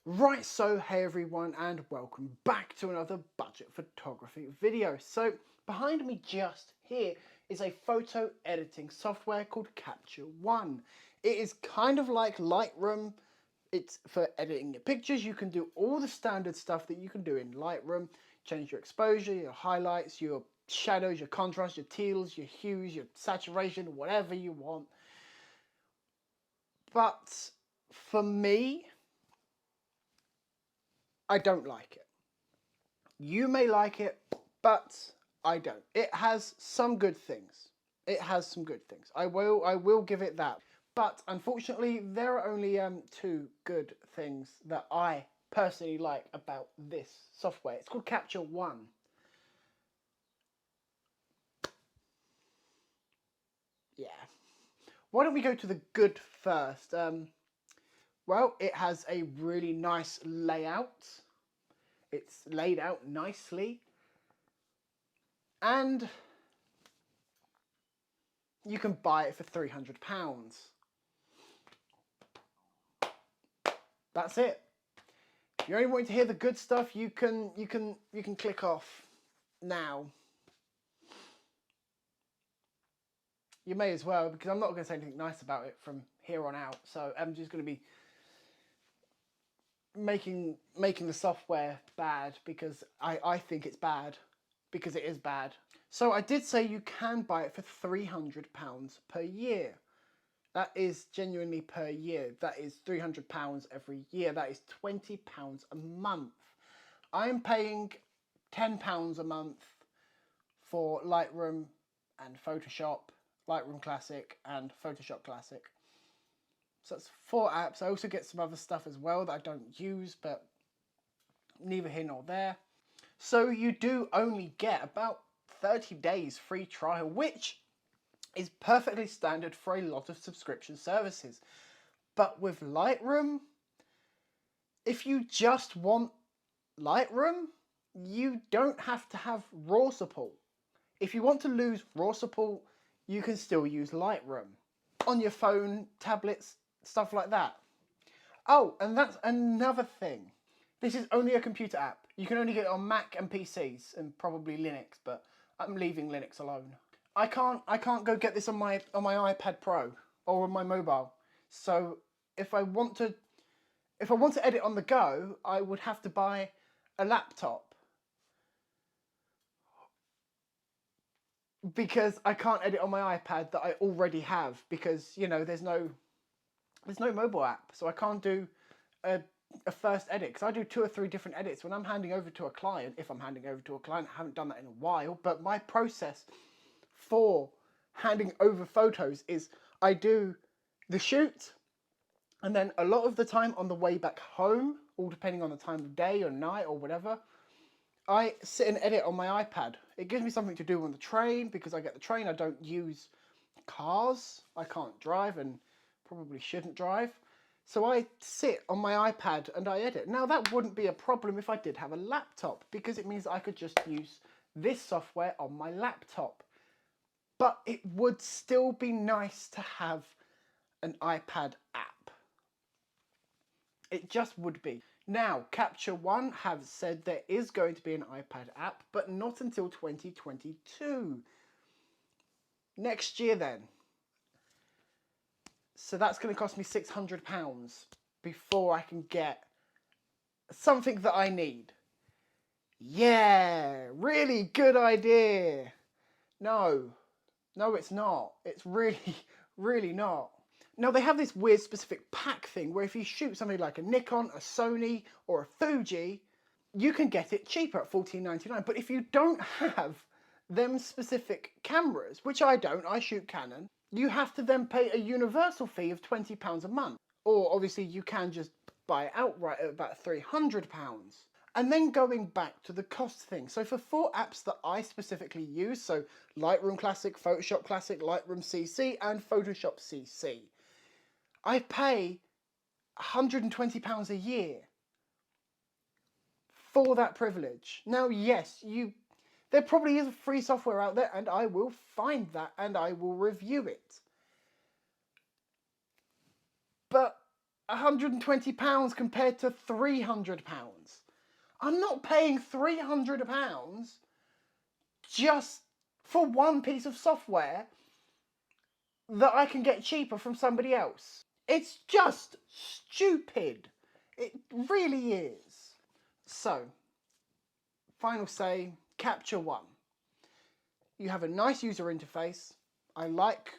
Right, so hey everyone and welcome back to another budget photography video. So behind me just here is a photo editing software called Capture One. It is kind of like Lightroom. It's for editing your pictures. You can do all the standard stuff that you can do in Lightroom. Change your exposure, your highlights, your shadows, your contrast, your teals, your hues, your saturation, whatever you want. But for me, I don't like it. You may like it, but I don't. It has some good things. It has some good things. I will give it that. But unfortunately, there are only two good things that I personally like about this software. It's called Capture One. Yeah. Why don't we go to the good first? Well, it has a really nice layout. It's laid out nicely. And you can buy it for £300. That's it. If you're only wanting to hear the good stuff, you can click off now. You may as well, because I'm not going to say anything nice about it from here on out. So I'm just going to be making the software bad because I think it's bad, because it is bad. So I did say you can buy it for £300 per year. That is genuinely per year. That is £300 every year. That is £20 a month. I'm paying £10 a month for Lightroom and Photoshop, Lightroom Classic and Photoshop Classic. So that's 4 apps. I also get some other stuff as well that I don't use, but neither here nor there. So you do only get about 30 days free trial, which is perfectly standard for a lot of subscription services. But with Lightroom, if you just want Lightroom, you don't have to have RAW support. If you want to lose RAW support, you can still use Lightroom on your phone, tablets, stuff like that. Oh, and that's another thing. This is only a computer app. You can only get it on Mac and PCs and probably Linux, but I'm leaving Linux alone. I can't go get this on my iPad Pro or on my mobile. So if I want to edit on the go, I would have to buy a laptop, because I can't edit on my iPad that I already have, because you know there's no mobile app, so I can't do a first edit, because I do 2 or 3 different edits when I'm handing over to a client. If I'm handing over to a client, I haven't done that in a while, but my process for handing over photos is I do the shoot, and then a lot of the time on the way back home, all depending on the time of day or night or whatever, I sit and edit on my iPad. It gives me something to do on the train, because I get the train. I don't use cars. I can't drive and probably shouldn't drive. So I sit on my iPad and I edit. Now that wouldn't be a problem if I did have a laptop, because it means I could just use this software on my laptop. But it would still be nice to have an iPad app. It just would be. Now, Capture One have said there is going to be an iPad app, but not until 2022. Next year then. So that's going to cost me £600 before I can get something that I need. Yeah, really good idea. No, it's not. It's really, really not. Now they have this weird specific pack thing where if you shoot something like a Nikon, a Sony or a Fuji, you can get it cheaper at $14.99. But if you don't have them specific cameras, which I don't, I shoot Canon, you have to then pay a universal fee of £20 a month. Or obviously you can just buy it outright at about £300. And then going back to the cost thing. So for 4 apps that I specifically use, so Lightroom Classic, Photoshop Classic, Lightroom CC and Photoshop CC, I pay £120 a year for that privilege. Now, yes, there probably is free software out there, and I will find that and I will review it. But £120 compared to £300. I'm not paying £300 just for one piece of software that I can get cheaper from somebody else. It's just stupid. It really is. So, final say, Capture One. You have a nice user interface. I like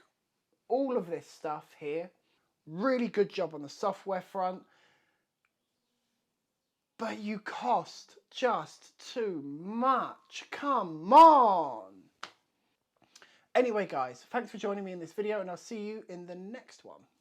all of this stuff here. Really good job on the software front. But you cost just too much. Come on. Anyway, guys, thanks for joining me in this video, and I'll see you in the next one.